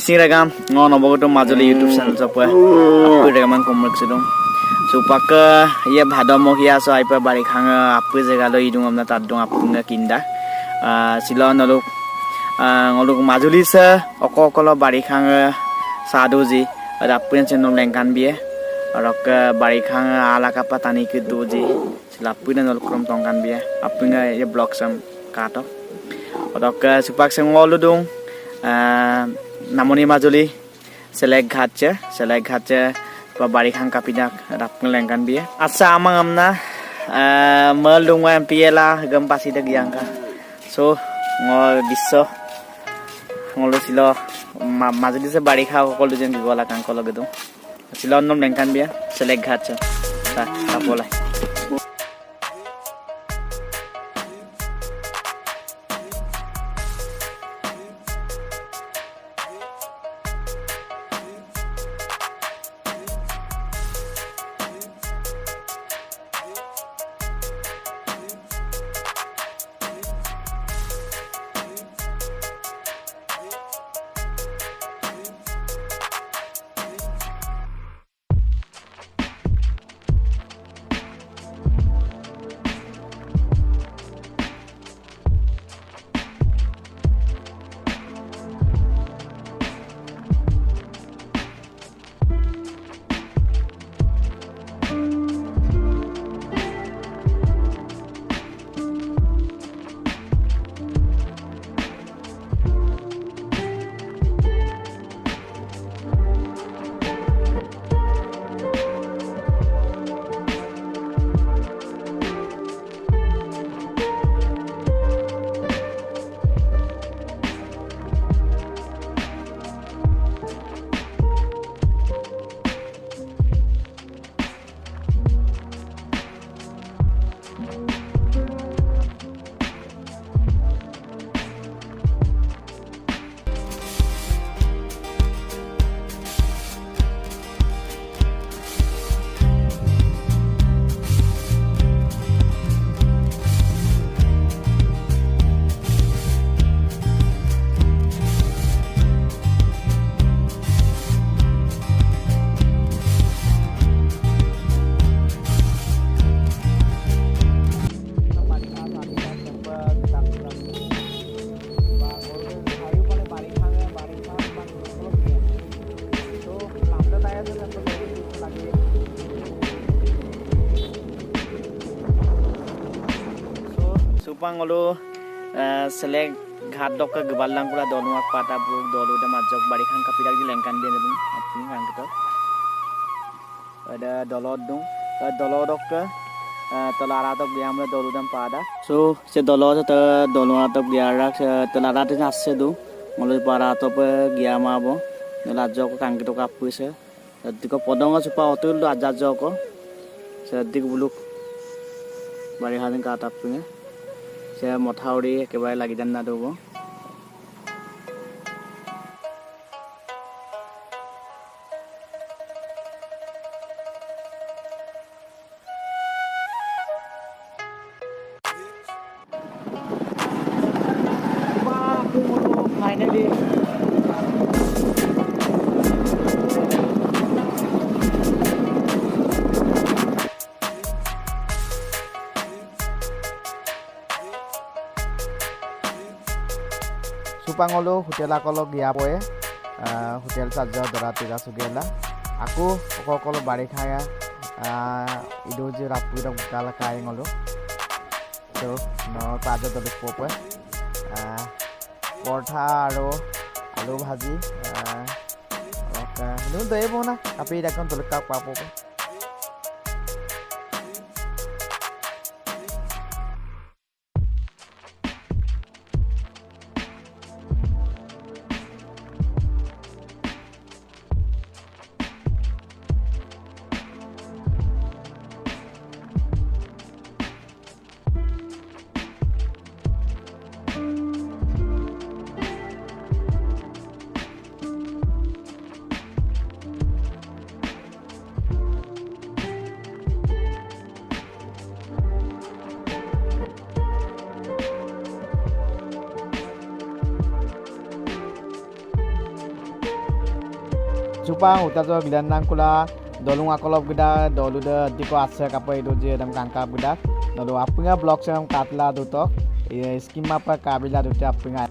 misi regam ngon obogoto majuli YouTube channel sopa apu regaman komrek sedung supak ye bhadamo hiya so aipa bari khanga apu jega lo idung amna tadung apunga kinda silon oluk ngoluk majuli se okokolo bari khanga saduji apun channel lengkan bie rok bari khanga alaka patani ke doji silapun nol krom tongkan bie apunga ye blog sam kato rok supak sengoludung namoni majuli selek ghatche bari khang kapinak rapng lengkan bie asa amang amna melung wan piela gam pasi de giangka so ngol bisso ngolo silo majuli se bari kha kolu jen gola kan kolo gedung silon nom lengkan bie selek ghatche ta tapolai supangolo selek ghat dok ke gebalang pula dolwak pata buruk dolu da majok bari khang kapidak di lengkan dia dum apung kan gitu ada dolod dung dolodok ke telara tok biam le dolu dam pada so se dolod te dolwa tok biarak telara te asse du ngolo para to pe giama bo lajok kan gitu kapu se diko podong supa otul do ajajok ko sedik buluk bari haden ka tapunya saya mothauri ekebarai lagi dan nadobo finally supangolo hotel akolo giapoe hotel sajja doratiga sugela aku okokolo bari khaya ido je rapura kala kai ngolo so no taja dole pope portha aro alu bhaji oka nu debo na api rakon dole ka papo Supang utajo glenang kula dolung akolop geda dolu de diko ase kapai doje dam kangka geda. Lalu apunga blok sam katla duto skima pa kabila duta apunga